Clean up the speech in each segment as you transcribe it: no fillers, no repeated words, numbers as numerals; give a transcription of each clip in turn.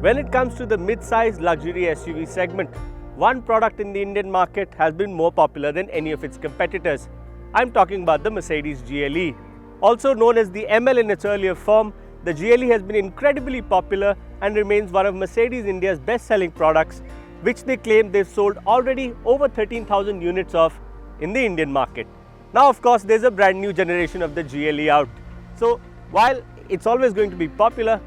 When it comes to the mid-size luxury SUV segment, one product in the Indian market has been more popular than any of its competitors. I'm talking about the Mercedes GLE. Also known as the ML in its earlier form, the GLE has been incredibly popular and remains one of Mercedes India's best-selling products, which they claim they've sold already over 13,000 units of in the Indian market. Now, of course, there's a brand new generation of the GLE out. So, while it's always going to be popular,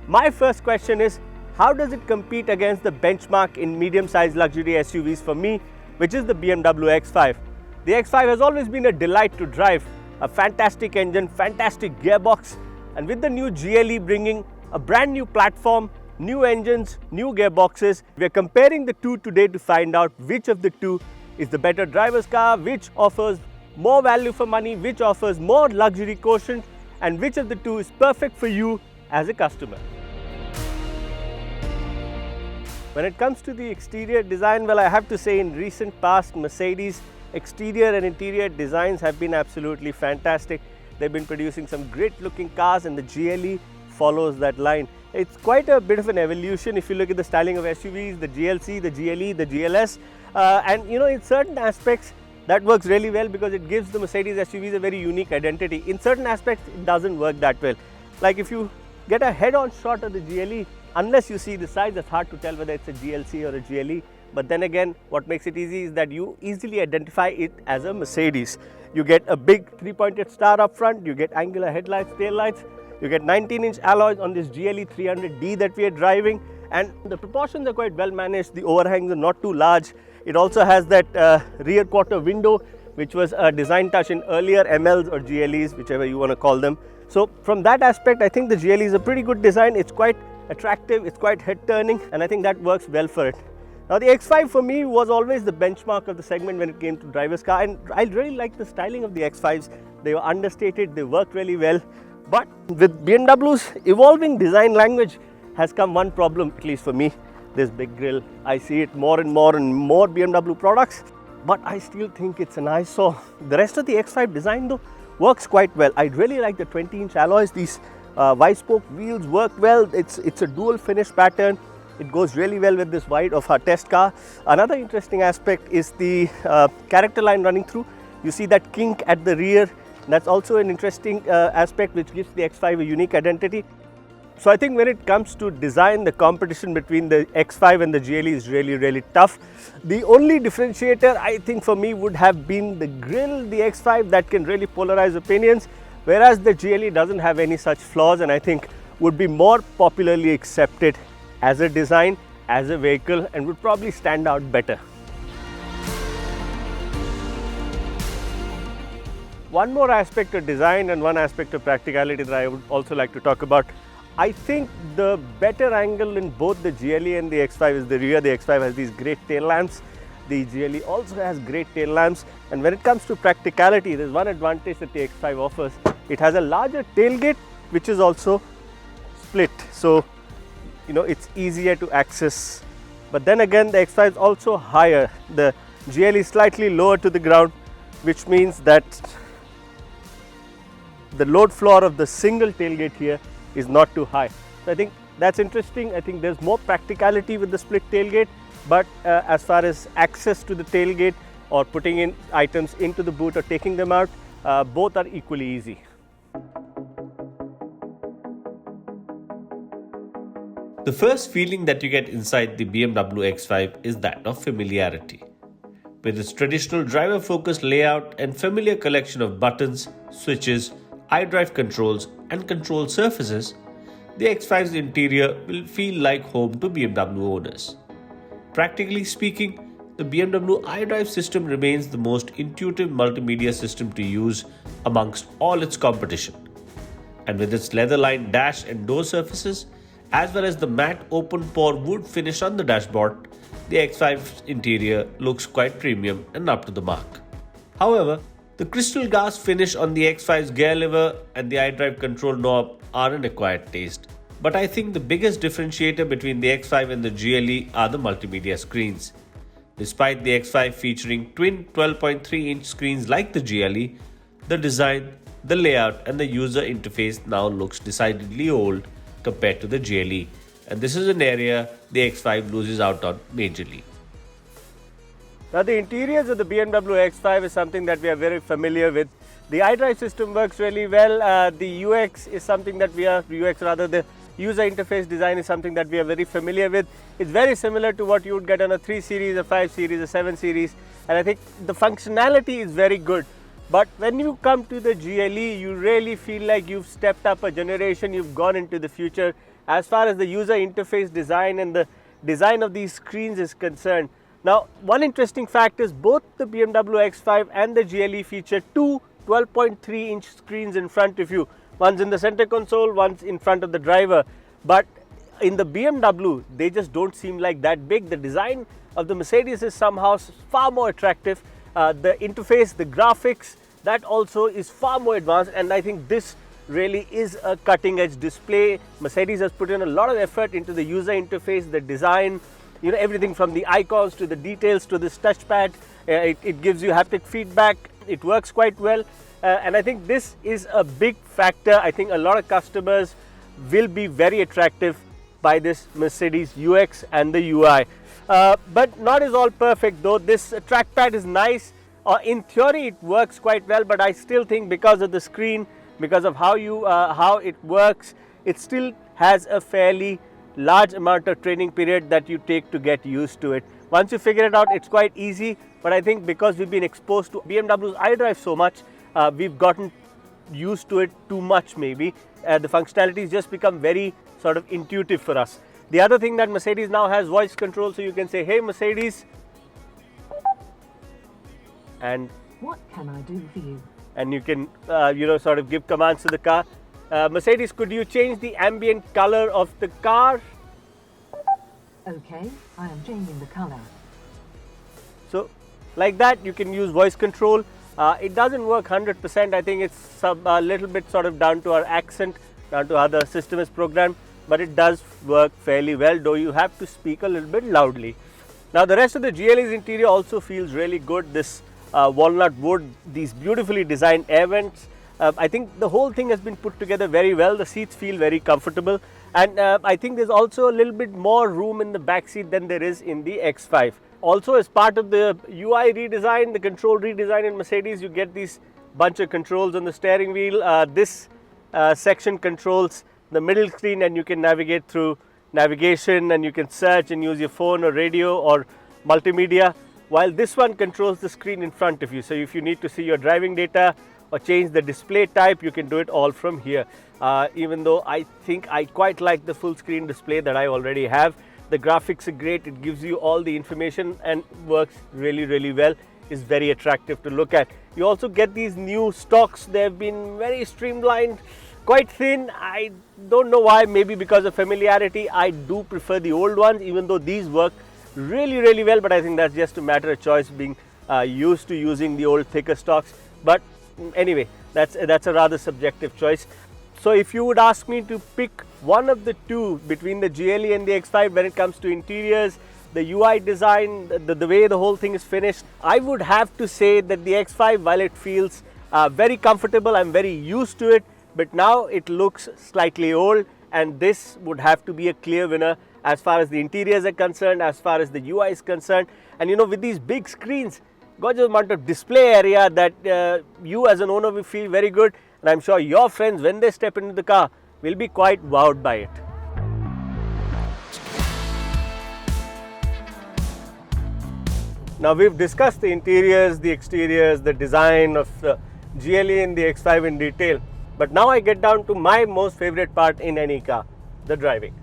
my first question is, how does it compete against the benchmark in medium-sized luxury SUVs for me, which is the BMW X5? The X5 has always been a delight to drive, a fantastic engine, fantastic gearbox, and with the new GLE bringing a brand new platform, new engines, new gearboxes, we are comparing the two today to find out which of the two is the better driver's car, which offers more value for money, which offers more luxury quotient, and which of the two is perfect for you as a customer. When it comes to the exterior design, well, I have to say in recent past, Mercedes exterior and interior designs have been absolutely fantastic. They've been producing some great looking cars and the GLE follows that line. It's quite a bit of an evolution if you look at the styling of SUVs, the GLC, the GLE, the GLS, and in certain aspects that works really well because it gives the Mercedes SUVs a very unique identity. In certain aspects it doesn't work that well. Like if you get a head-on shot of the GLE, unless you see the size, it's hard to tell whether it's a GLC or a GLE. But then again, what makes it easy is that you easily identify it as a Mercedes. You get a big three-pointed star up front, you get angular headlights, tail lights, you get 19-inch alloys on this GLE 300D that we are driving, and the proportions are quite well managed. The overhangs are not too large. It also has that rear quarter window, which was a design touch in earlier MLs or GLEs, whichever you want to call them. So from that aspect, I think the GLE is a pretty good design. It's quite attractive, it's quite head-turning, and I think that works well for it. Now the X5 for me was always the benchmark of the segment when it came to driver's car, and I really like the styling of the X5s. They were understated, they worked really well. But with BMW's evolving design language has come one problem, at least for me, this big grille. I see it more and more BMW products, but I still think it's an eyesore. The rest of the X5 design though works quite well. I really like the 20-inch alloys. These wide-spoke wheels work well. It's a dual finish pattern. It goes really well with this white of our test car. Another interesting aspect is the character line running through. You see that kink at the rear. That's also an interesting aspect which gives the X5 a unique identity. So I think when it comes to design, the competition between the X5 and the GLE is really tough. The only differentiator I think for me would have been the grille, the X5, that can really polarize opinions, whereas the GLE doesn't have any such flaws and I think would be more popularly accepted as a design, as a vehicle, and would probably stand out better. One more aspect of design and one aspect of practicality that I would also like to talk about. I think the better angle in both the GLE and the X5 is the rear. The X5 has these great tail lamps. The GLE also has great tail lamps. And when it comes to practicality, there's one advantage that the X5 offers. It has a larger tailgate, which is also split. So, it's easier to access. But then again, the X5 is also higher. The GLE is slightly lower to the ground, which means that the load floor of the single tailgate here is not too high. So I think that's interesting. I think there's more practicality with the split tailgate, but as far as access to the tailgate or putting in items into the boot or taking them out, both are equally easy. The first feeling that you get inside the BMW X5 is that of familiarity. With its traditional driver-focused layout and familiar collection of buttons, switches, iDrive controls and control surfaces, the X5's interior will feel like home to BMW owners. Practically speaking, the BMW iDrive system remains the most intuitive multimedia system to use amongst all its competition. And with its leather-lined dash and door surfaces, as well as the matte open-pore wood finish on the dashboard, the X5's interior looks quite premium and up to the mark. However, the crystal glass finish on the X5's gear lever and the iDrive control knob are an acquired taste. But I think the biggest differentiator between the X5 and the GLE are the multimedia screens. Despite the X5 featuring twin 12.3-inch screens like the GLE, the design, the layout and the user interface now looks decidedly old compared to the GLE, and this is an area the X5 loses out on majorly. Now the interiors of the BMW X5 is something that we are very familiar with. The iDrive system works really well. The UX is something that the user interface design is something that we are very familiar with. It's very similar to what you would get on a 3 Series, a 5 Series, a 7 Series, and I think the functionality is very good. But when you come to the GLE, you really feel like you've stepped up a generation, you've gone into the future as far as the user interface design and the design of these screens is concerned. Now, one interesting fact is both the BMW X5 and the GLE feature two 12.3-inch screens in front of you. One's in the center console, one's in front of the driver. But in the BMW, they just don't seem like that big. The design of the Mercedes is somehow far more attractive. The interface, the graphics, that also is far more advanced, and I think this really is a cutting-edge display. Mercedes has put in a lot of effort into the user interface, the design, everything from the icons to the details to this touchpad. It gives you haptic feedback. It works quite well, and I think this is a big factor. I think a lot of customers will be very attracted by this Mercedes UX and the UI. But not is all perfect though. This trackpad is nice. In theory it works quite well, but I still think because of the screen, because of how it works, it still has a fairly large amount of training period that you take to get used to it. Once you figure it out, it's quite easy, but I think because we've been exposed to BMW's iDrive so much, we've gotten used to it too much maybe. The functionalities just become very sort of intuitive for us. The other thing that Mercedes now has voice control, so you can say, "Hey Mercedes," and what can I do for you? And you can sort of give commands to the car. Mercedes, could you change the ambient color of the car? Okay, I am changing the color. So like that you can use voice control. It doesn't work 100%. I think it's a little bit sort of down to our accent, down to how the system is programmed, but it does work fairly well, though you have to speak a little bit loudly. Now the rest of the GLE's interior also feels really good. This walnut wood, these beautifully designed air vents. I think the whole thing has been put together very well. The seats feel very comfortable, and I think there's also a little bit more room in the back seat than there is in the X5. Also, as part of the UI redesign, the control redesign in Mercedes, you get these bunch of controls on the steering wheel. This section controls the middle screen, and you can navigate through navigation, and you can search and use your phone or radio or multimedia, while this one controls the screen in front of you. So if you need to see your driving data or change the display type, you can do it all from here. Even though I think I quite like the full screen display that I already have. The graphics are great. It gives you all the information and works really, really well. It's very attractive to look at. You also get these new stocks. They've been very streamlined, quite thin. I don't know why, maybe because of familiarity. I do prefer the old ones, even though these work really, really well, but I think that's just a matter of choice, being used to using the old thicker stocks. But anyway, that's a rather subjective choice. So if you would ask me to pick one of the two between the GLE and the X5 when it comes to interiors, the UI design, the way the whole thing is finished, I would have to say that the X5, while it feels very comfortable, I'm very used to it, but now it looks slightly old, and this would have to be a clear winner as far as the interiors are concerned, as far as the UI is concerned. And with these big screens, gorgeous amount of display area that you as an owner will feel very good, and I'm sure your friends, when they step into the car, will be quite wowed by it. Now we've discussed the interiors, the exteriors, the design of the GLE and the X5 in detail, but now I get down to my most favorite part in any car, the driving.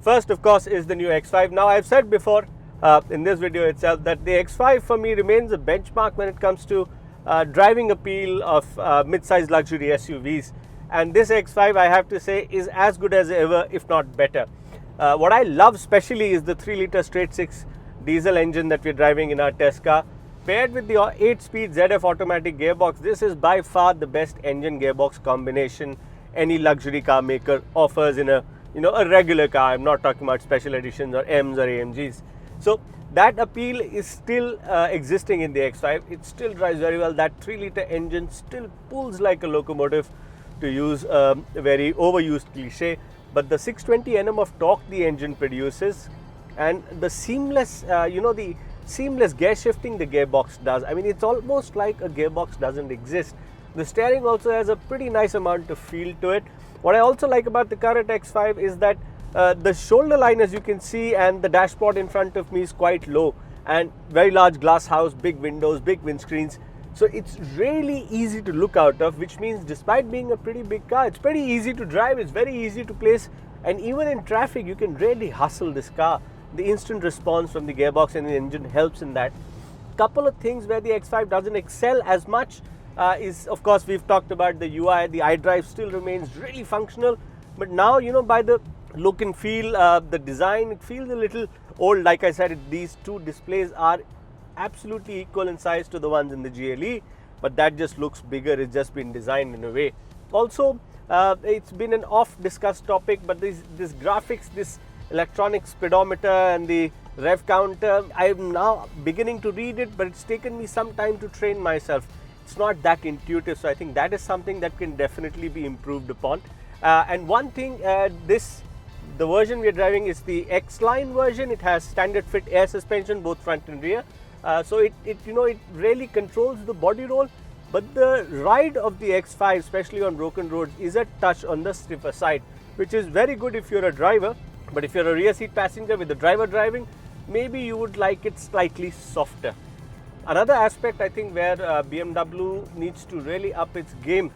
First, of course, is the new X5. Now I've said before in this video itself that the X5 for me remains a benchmark when it comes to driving appeal of mid-size luxury SUVs, and this X5, I have to say, is as good as ever, if not better. What I love especially is the 3-litre straight-six diesel engine that we're driving in our test car, paired with the 8-speed ZF automatic gearbox. This is by far the best engine gearbox combination any luxury car maker offers in a regular car. I'm not talking about special editions or M's or AMGs. So that appeal is still existing in the X5. It still drives very well. That 3-litre engine still pulls like a locomotive, to use a very overused cliche. but the 620 Nm of torque the engine produces, and the seamless, the seamless gear shifting the gearbox does. I mean, it's almost like a gearbox doesn't exist. The steering also has a pretty nice amount of feel to it. What I also like about the current X5 is that the shoulder line, as you can see, and the dashboard in front of me is quite low, and very large glass house, big windows, big windscreens. So it's really easy to look out of, which means despite being a pretty big car, it's pretty easy to drive, it's very easy to place, and even in traffic you can really hustle this car. The instant response from the gearbox and the engine helps in that. Couple of things where the X5 doesn't excel as much is, of course, we've talked about the UI. The iDrive still remains really functional, but now, by the look and feel, the design, it feels a little old. Like I said, these two displays are absolutely equal in size to the ones in the GLE, but that just looks bigger. It's just been designed in a way. Also, it's been an oft discussed topic, but this graphics, this electronic speedometer and the rev counter, I'm now beginning to read it, but it's taken me some time to train myself. It's not that intuitive, so I think that is something that can definitely be improved upon. And one thing, the version we are driving is the X-Line version. It has standard fit air suspension, both front and rear. So it really controls the body roll, but the ride of the X5, especially on broken roads, is a touch on the stiffer side, which is very good if you're a driver. But if you're a rear seat passenger with the driver driving, maybe you would like it slightly softer. Another aspect, I think, where BMW needs to really up its game.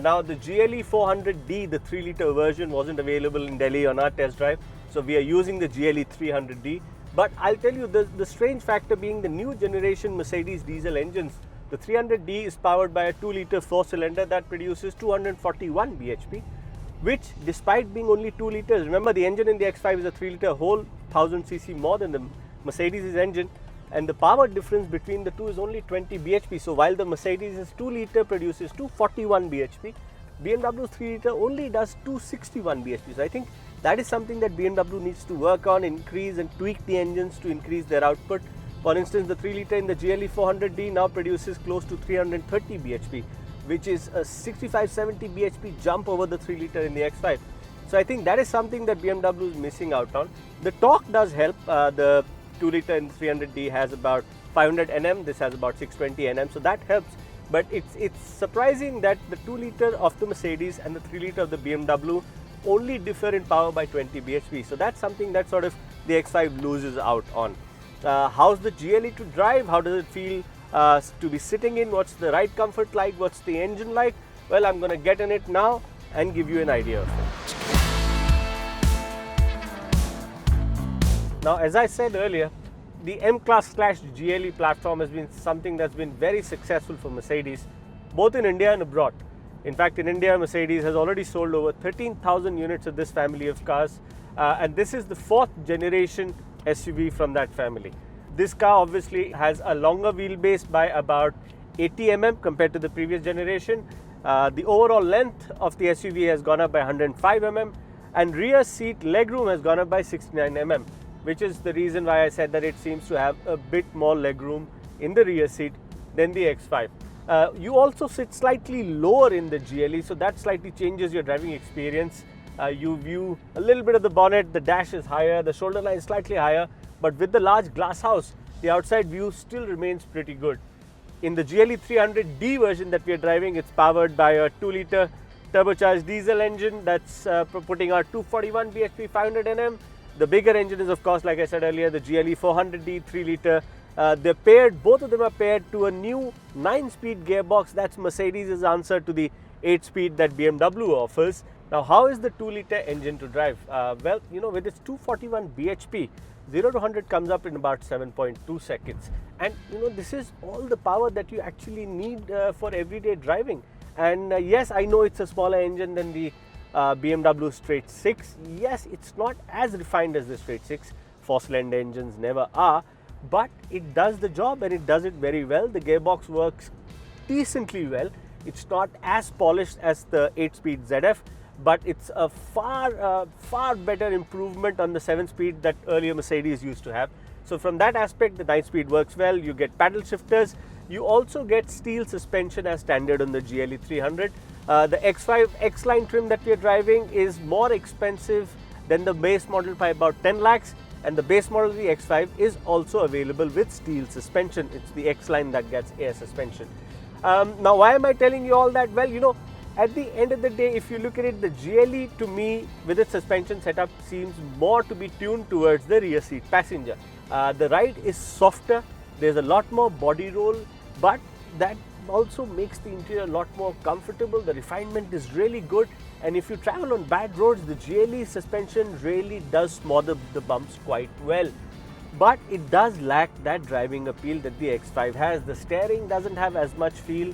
Now the GLE 400D, the 3-litre version, wasn't available in Delhi on our test drive, so we are using the GLE 300D. But I'll tell you, the strange factor being the new generation Mercedes diesel engines. The 300D is powered by a 2-litre 4-cylinder that produces 241 bhp, which, despite being only 2 litres, remember the engine in the X5 is a 3-litre, whole 1000cc more than the Mercedes' engine, and the power difference between the two is only 20 bhp. So while the Mercedes' 2-litre produces 241 bhp, BMW's 3-litre only does 261 bhp. So I think that is something that BMW needs to work on, increase and tweak the engines to increase their output. For instance, the 3-litre in the GLE 400D now produces close to 330 bhp, which is a 65-70 bhp jump over the 3-litre in the X5. So I think that is something that BMW is missing out on. The torque does help. The 2-litre in the 300D has about 500 Nm, this has about 620 Nm, so that helps. But it's surprising that the 2-litre of the Mercedes and the 3-litre of the BMW only differ in power by 20 bhp. So that's something that sort of the X5 loses out on. How's the GLE to drive? How does it feel to be sitting in? What's the ride comfort like? What's the engine like? Well, I'm going to get in it now and give you an idea of it. Now, as I said earlier, the M-Class/GLE platform has been something that's been very successful for Mercedes, both in India and abroad. In fact, in India, Mercedes has already sold over 13,000 units of this family of cars, and this is the 4th generation SUV from that family. This car obviously has a longer wheelbase by about 80 mm compared to the previous generation. The overall length of the SUV has gone up by 105 mm, and rear seat legroom has gone up by 69 mm, which is the reason why I said that it seems to have a bit more legroom in the rear seat than the X5. You also sit slightly lower in the GLE, so that slightly changes your driving experience. You view a little bit of the bonnet, the dash is higher, the shoulder line is slightly higher, but with the large glass house, the outside view still remains pretty good. In the GLE 300D version that we are driving, it's powered by a 2-litre turbocharged diesel engine that's putting out 241 bhp, 500 Nm. The bigger engine is, of course, like I said earlier, the GLE 400D 3-litre. They're paired, both of them are paired to a new 9-speed gearbox. That's Mercedes' answer to the 8-speed that BMW offers. Now, how is the 2-litre engine to drive? Well, with its 241 bhp, 0 to 100 comes up in about 7.2 seconds. And this is all the power that you actually need for everyday driving. And yes, I know it's a smaller engine than the BMW straight 6. Yes, it's not as refined as the straight 6. 4-cylinder engines never are, but it does the job and it does it very well. The gearbox works decently well. It's not as polished as the 8-speed ZF, but it's a far better improvement on the 7-speed that earlier Mercedes used to have. So from that aspect, the 9-speed works well. You get paddle shifters. You also get steel suspension as standard on the GLE 300. The X5 X-Line trim that we are driving is more expensive than the base model by about 10 lakhs, and the base model of the X5 is also available with steel suspension. It's the X-Line that gets air suspension. Now, why am I telling you all that? Well, you know, at the end of the day, if you look at it, the GLE to me with its suspension setup seems more to be tuned towards the rear seat passenger. The ride is softer, there's a lot more body roll, but that also makes the interior a lot more comfortable. The refinement is really good, and if you travel on bad roads, the GLE suspension really does smother the bumps quite well. But it does lack that driving appeal that the X5 has. The steering doesn't have as much feel,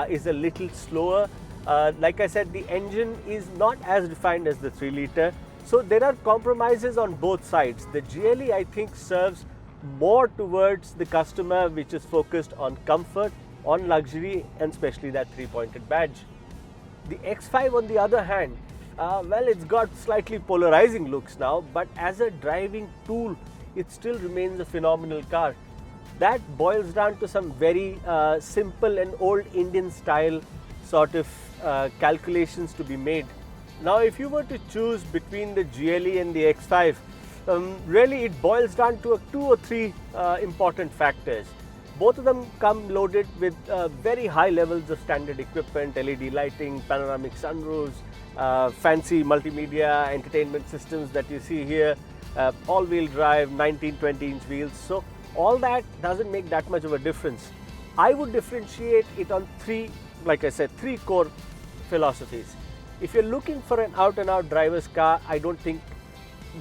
is a little slower. Like I said, the engine is not as refined as the 3 litre. So there are compromises on both sides. The GLE, I think, serves more towards the customer, which is focused on comfort, on luxury, and especially that 3-pointed badge. The X5 on the other hand, well, it's got slightly polarizing looks now, but as a driving tool, it still remains a phenomenal car. That boils down to some very simple and old Indian style sort of calculations to be made. Now, if you were to choose between the GLE and the X5, really it boils down to 2 or 3 important factors. Both of them come loaded with very high levels of standard equipment, LED lighting, panoramic sunroofs, fancy multimedia entertainment systems that you see here, all-wheel drive, 19-20-inch wheels. So all that doesn't make that much of a difference. I would differentiate it on 3, like I said, 3 core philosophies. If you're looking for an out-and-out driver's car, I don't think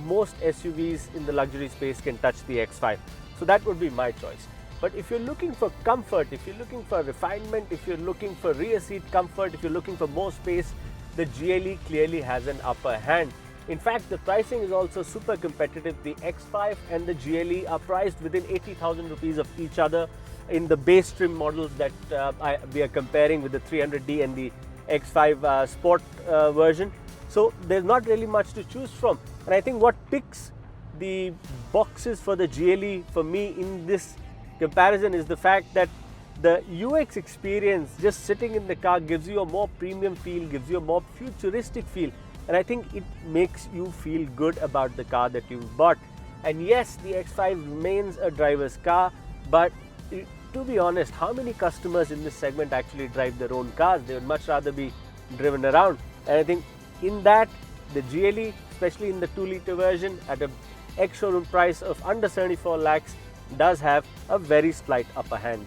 most SUVs in the luxury space can touch the X5. So that would be my choice. But if you're looking for comfort, if you're looking for refinement, if you're looking for rear seat comfort, if you're looking for more space, the GLE clearly has an upper hand. In fact, the pricing is also super competitive. The X5 and the GLE are priced within 80,000 rupees of each other in the base trim models that we are comparing with the 300D and the X5 Sport version. So there's not really much to choose from. And I think what ticks the boxes for the GLE for me in this comparison is the fact that the UX experience just sitting in the car gives you a more premium feel, gives you a more futuristic feel, and I think it makes you feel good about the car that you've bought. And yes, the X5 remains a driver's car, but to be honest, how many customers in this segment actually drive their own cars? They would much rather be driven around. And I think in that, the GLE, especially in the 2 litre version at a ex-showroom price of under 74 lakhs, does have a very slight upper hand.